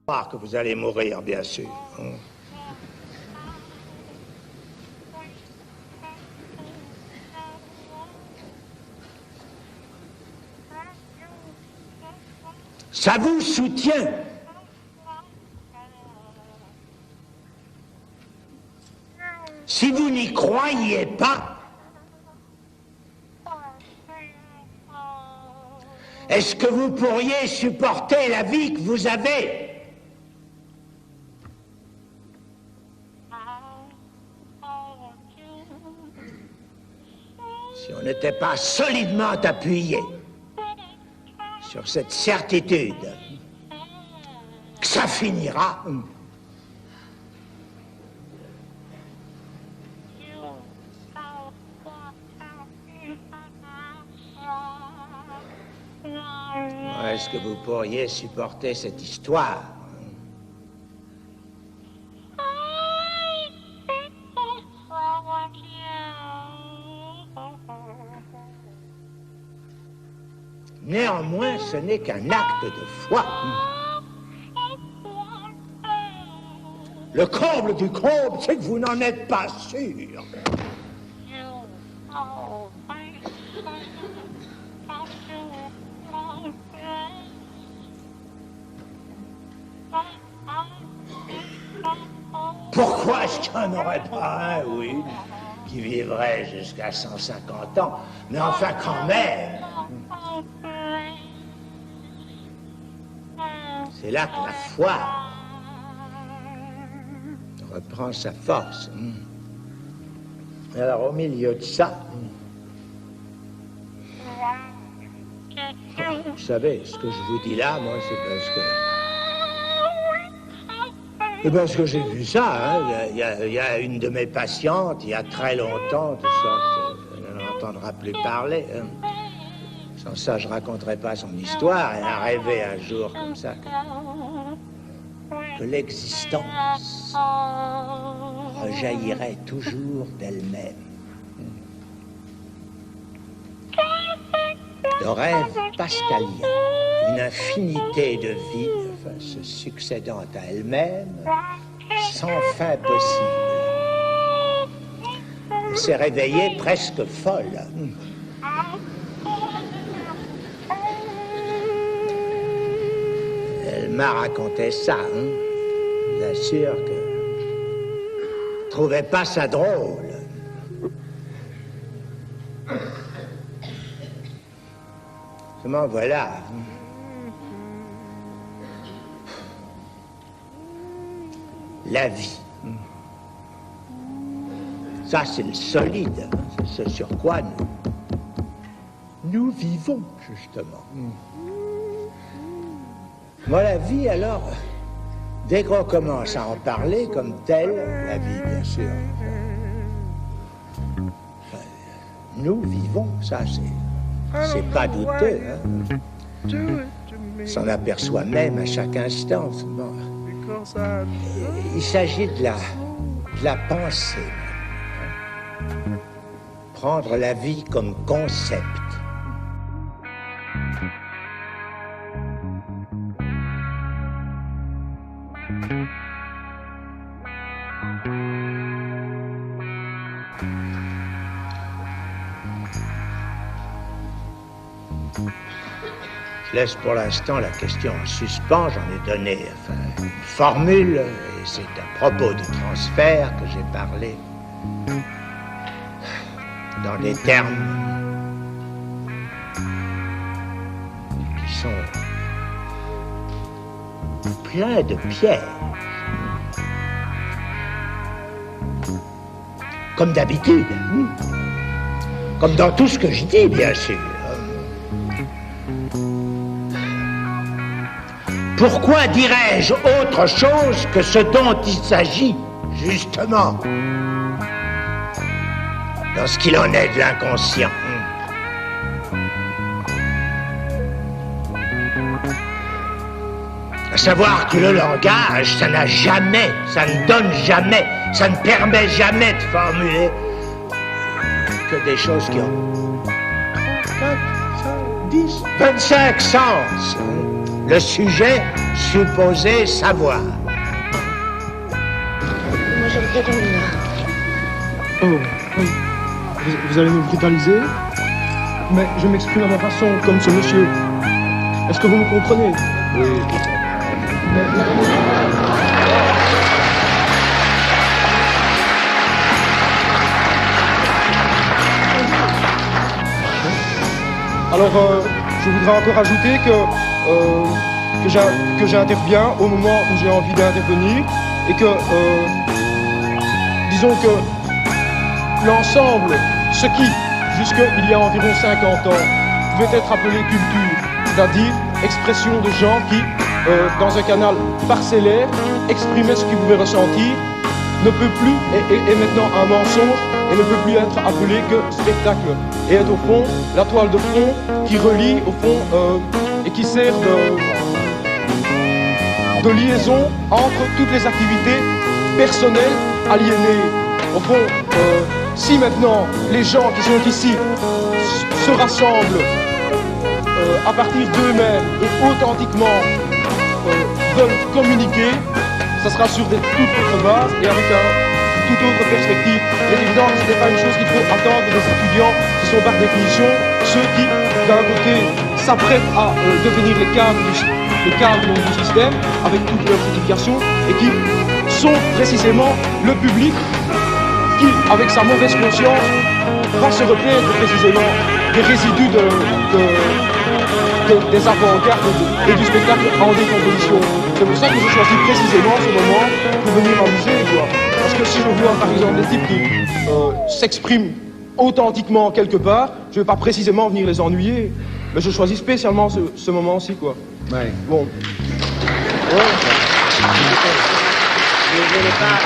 Que vous allez mourir, bien sûr. Ça vous soutient. Si vous n'y croyez pas, est-ce que vous pourriez supporter la vie que vous avez? Si on n'était pas solidement appuyé sur cette certitude que ça finira, est-ce que vous pourriez supporter cette histoire? Néanmoins, ce n'est qu'un acte de foi. Le comble du comble, c'est que vous n'en êtes pas sûr. Pourquoi est-ce qu'il n'y en aurait pas un ou une qui vivrait jusqu'à 150 ans? Mais enfin, quand même. C'est là que la foi reprend sa force. Alors, au milieu de ça, vous savez, ce que je vous dis là, moi, c'est parce que j'ai vu ça. Il y a une de mes patientes, il y a très longtemps, de sorte qu'elle n'entendra plus parler. Sans ça, je raconterai pas son histoire. Elle a rêvé un jour comme ça que l'existence rejaillirait toujours d'elle-même. Le rêve pascalien, une infinité de vies se succédant à elle-même, sans fin possible. Elle s'est réveillée presque folle. Elle m'a raconté ça, Je vous assure que je ne trouvais pas ça drôle. Seulement voilà. La vie. Ça, c'est le solide. C'est ce sur quoi nous vivons, justement. Moi, la vie, alors, dès qu'on commence à en parler comme telle, la vie, bien sûr, nous vivons, ça, c'est pas douteux. On s'en aperçoit même à chaque instant. Il s'agit de la pensée. Prendre la vie comme concept. Je laisse pour l'instant la question en suspens. J'en ai donné une formule, et c'est à propos du transfert que j'ai parlé dans des termes qui sont pleins de pièges. Comme d'habitude, comme dans tout ce que je dis, bien sûr. Pourquoi dirais-je autre chose que ce dont il s'agit, justement, lorsqu'il en est de l'inconscient? À savoir que le langage, ça n'a jamais, ça ne donne jamais, ça ne permet jamais de formuler que des choses qui ont 4, 5, 10, 25 sens. le sujet supposé savoir. Moi, je voudrais dormir. Oh, oui. Vous allez me brutaliser, mais je m'exprime à ma façon, comme ce monsieur. Est-ce que vous me comprenez? Oui, je comprends. Alors, je voudrais encore ajouter que j'interviens au moment où j'ai envie d'intervenir et que, disons que l'ensemble, ce qui, jusqu'il y a environ 50 ans, pouvait être appelé culture, c'est-à-dire expression de gens qui, dans un canal parcellaire, exprimaient ce qu'ils pouvaient ressentir, ne peut plus, est maintenant un mensonge et ne peut plus être appelé que spectacle. Et est au fond la toile de fond qui relie, au fond, et qui sert de liaison entre toutes les activités personnelles aliénées. Au fond, si maintenant les gens qui sont ici se rassemblent à partir d'eux-mêmes et authentiquement veulent communiquer, ça sera sur des toutes autres bases et avec toute autre perspective. Il est évident que ce n'est pas une chose qu'il faut attendre des étudiants qui sont par définition ceux qui, d'un côté, s'apprêtent à devenir les cadres du système avec toutes leurs certifications et qui sont précisément le public qui, avec sa mauvaise conscience, va se replaindre précisément des résidus des avant-gardes et du spectacle en décomposition. C'est pour ça que je choisis précisément ce moment pour venir m'amuser, quoi. Parce que si je vois par exemple des types qui s'expriment authentiquement quelque part, je ne vais pas précisément venir les ennuyer, mais je choisis spécialement ce moment-ci, quoi. Ouais. Bon. Ouais. Je voulais pas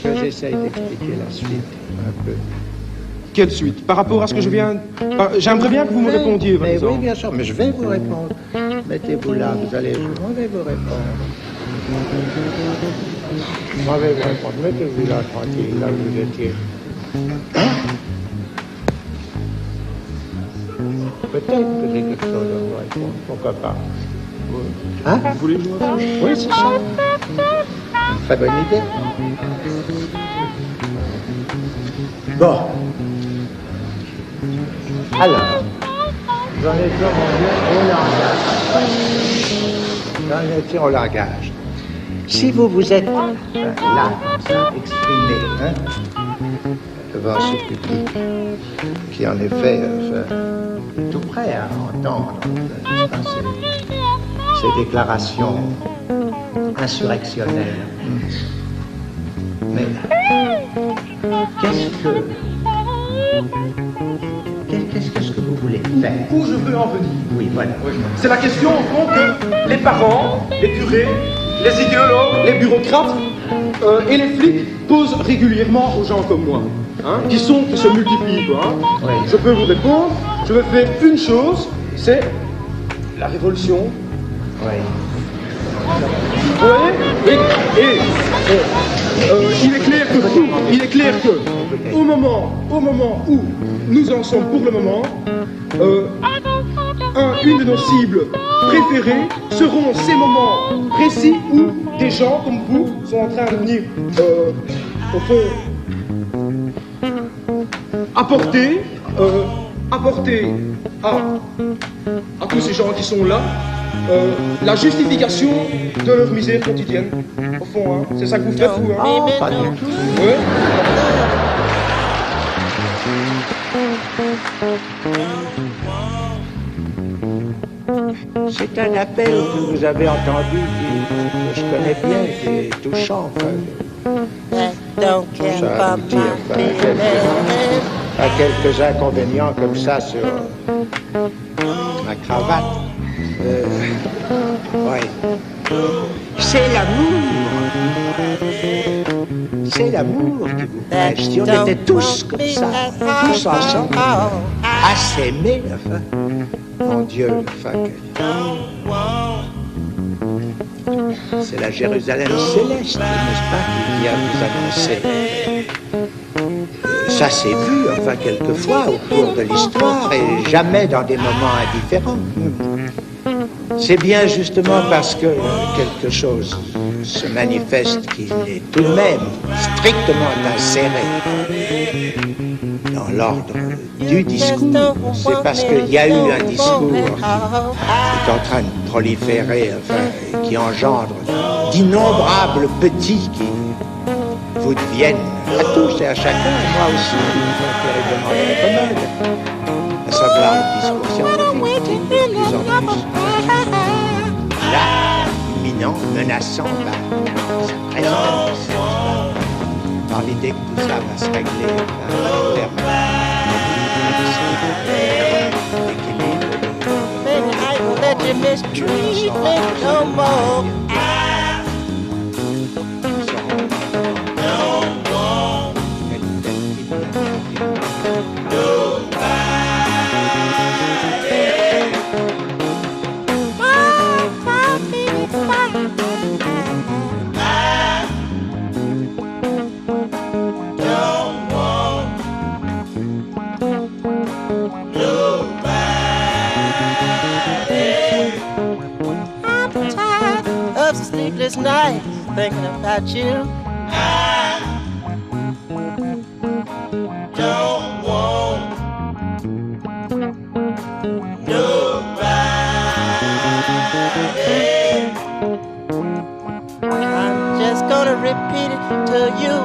que j'essaye d'expliquer la suite un peu. Quelle suite? Par rapport à ce que je viens... J'aimerais bien que vous me répondiez, par exemple. Oui, bien sûr, mais je vais vous répondre. Mettez-vous là, vous allez... Je vais vous répondre. Je vais vous répondre. Mettez-vous là, tranquille, là où vous étiez. Hein? Peut-être que j'ai quelque chose à vous répondre. Pourquoi pas? Hein? Vous voulez jouer? Oui, c'est ça. Une très bonne idée. Bon. Alors, j'en étais au langage. J'en étais au langage. Si vous vous êtes là, comme ça, exprimé, hein, devant ce public, qui en effet est tout prêt à entendre ces déclarations insurrectionnelles. Mais qu'est-ce que vous voulez faire? Où je veux en venir? Oui, voilà. Oui. C'est la question, au fond, que les parents, les curés, les idéologues, les bureaucrates et les flics posent régulièrement aux gens comme moi, hein, qui se multiplient, quoi. Hein. Oui. Je peux vous répondre, je vais faire une chose, c'est la révolution. Oui. Vous voyez? Il est clair que au moment où nous en sommes pour le moment, une de nos cibles préférées seront ces moments précis où des gens comme vous sont en train de venir, au fond, apporter à tous ces gens qui sont là la justification de leur misère quotidienne. Au fond, hein, c'est ça que vous faites, vous, hein? Oh, pas du tout. Ouais. C'est un appel que vous avez entendu, que je connais bien, qui est touchant. Ça aboutit à quelques inconvénients comme ça sur ma cravate. Oui. C'est l'amour qui vous prêche. Si on était tous comme ça, tous ensemble, à s'aimer, enfin, mon Dieu, enfin, c'est la Jérusalem céleste, n'est-ce pas, qui vient vous annoncer. Ça s'est vu, enfin, quelquefois au cours de l'histoire, et jamais dans des moments indifférents. C'est bien justement parce que quelque chose se manifeste qu'il est tout de même strictement inséré dans l'ordre du discours. C'est parce qu'il y a eu un discours qui est en train de proliférer, enfin, qui engendre d'innombrables petits qui vous deviennent à tous et à chacun, moi aussi, terriblement incommode, à savoir le discours scientifique, de plus en plus là, imminent, menaçant par sa présence, par l'idée que tout ça va se régler par un terme sleepless nights thinking about you. I don't want nobody. I'm just gonna repeat it to you.